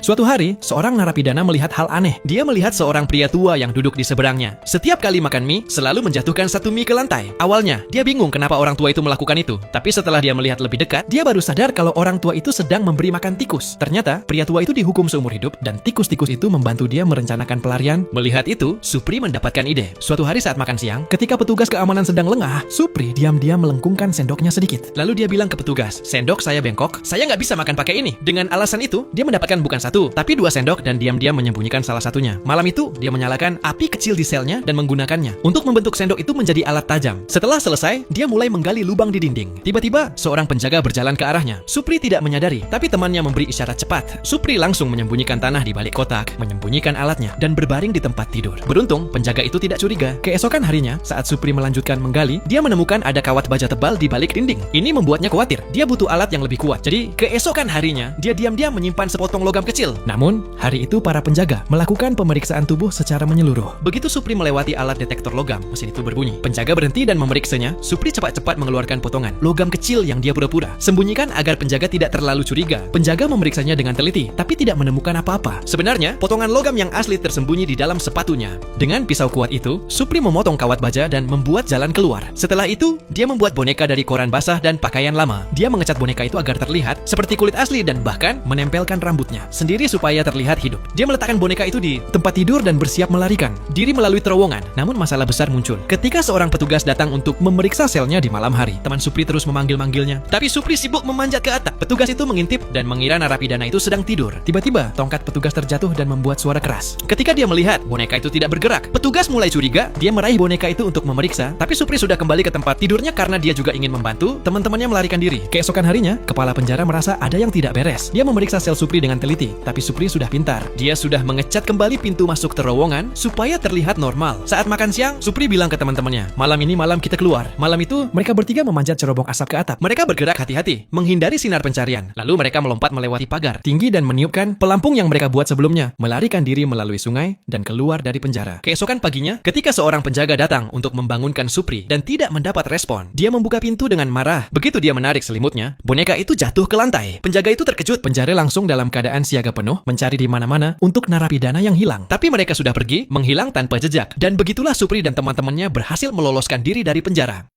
Suatu hari, seorang narapidana melihat hal aneh. Dia melihat seorang pria tua yang duduk di seberangnya. Setiap kali makan mie, selalu menjatuhkan satu mie ke lantai. Awalnya, dia bingung kenapa orang tua itu melakukan itu. Tapi setelah dia melihat lebih dekat, dia baru sadar kalau orang tua itu sedang memberi makan tikus. Ternyata, pria tua itu dihukum seumur hidup dan tikus-tikus itu membantu dia merencanakan pelarian. Melihat itu, Supri mendapatkan ide. Suatu hari saat makan siang, ketika petugas keamanan sedang lengah, Supri diam-diam melengkungkan sendoknya sedikit. Lalu dia bilang ke petugas, "Sendok saya bengkok, saya nggak bisa makan pakai ini." Dengan alasan itu, dia mendapatkan bukan satu, tapi 2 sendok dan diam-diam menyembunyikan salah satunya. Malam itu, dia menyalakan api kecil di selnya dan menggunakannya untuk membentuk sendok itu menjadi alat tajam. Setelah selesai, dia mulai menggali lubang di dinding. Tiba-tiba, seorang penjaga berjalan ke arahnya. Supri tidak menyadari, tapi temannya memberi isyarat cepat. Supri langsung menyembunyikan tanah di balik kotak, menyembunyikan alatnya, dan berbaring di tempat tidur. Beruntung, penjaga itu tidak curiga. Keesokan harinya, saat Supri melanjutkan menggali, dia menemukan ada kawat baja tebal di balik dinding. Ini membuatnya khawatir. Dia butuh alat yang lebih kuat. Jadi, keesokan harinya, dia diam-diam menyimpan sepotong logam kecil. Namun, hari itu para penjaga melakukan pemeriksaan tubuh secara menyeluruh. Begitu Supri melewati alat detektor logam, mesin itu berbunyi. Penjaga berhenti dan memeriksanya. Supri cepat-cepat mengeluarkan potongan logam kecil yang dia pura-pura sembunyikan agar penjaga tidak terlalu curiga. Penjaga memeriksanya dengan teliti, tapi tidak menemukan apa-apa. Sebenarnya, potongan logam yang asli tersembunyi di dalam sepatunya. Dengan pisau kuat itu, Supri memotong kawat baja dan membuat jalan keluar. Setelah itu, dia membuat boneka dari koran basah dan pakaian lama. Dia mengecat boneka itu agar terlihat seperti kulit asli dan bahkan menempelkan rambutnya sendiri supaya terlihat hidup. Dia meletakkan boneka itu di tempat tidur dan bersiap melarikan diri melalui terowongan. Namun masalah besar muncul ketika seorang petugas datang untuk memeriksa selnya di malam hari. Teman Supri terus memanggil-manggilnya, tapi Supri sibuk memanjat ke atap. Petugas itu mengintip dan mengira narapidana itu sedang tidur. Tiba-tiba, tongkat petugas terjatuh dan membuat suara keras. Ketika dia melihat boneka itu tidak bergerak, petugas mulai curiga. Dia meraih boneka itu untuk memeriksa, tapi Supri sudah kembali ke tempat tidurnya karena dia juga ingin membantu teman-temannya melarikan diri. Keesokan harinya, kepala penjara merasa ada yang tidak beres. Dia memeriksa sel Supri dengan teliti, tapi Supri sudah pintar. Dia sudah mengecat kembali pintu masuk terowongan supaya terlihat normal. Saat makan siang, Supri bilang ke teman-temannya, "Malam ini malam kita keluar." Malam itu, mereka bertiga memanjat cerobong asap ke atap. Mereka bergerak hati-hati, menghindari sinar pencarian. Lalu mereka melompat melewati pagar tinggi dan meniupkan pelampung yang mereka buat sebelumnya, melarikan diri melalui sungai dan keluar dari penjara. Keesokan paginya, ketika seorang penjaga datang untuk membangunkan Supri dan tidak mendapat respon, dia membuka pintu dengan marah. Begitu dia menarik selimutnya, boneka itu jatuh ke lantai. Penjaga itu terkejut. Penjara langsung dalam keadaan siaga penuh, mencari di mana-mana untuk narapidana yang hilang. Tapi mereka sudah pergi, menghilang tanpa jejak. Dan begitulah Supri dan teman-temannya berhasil meloloskan diri dari penjara.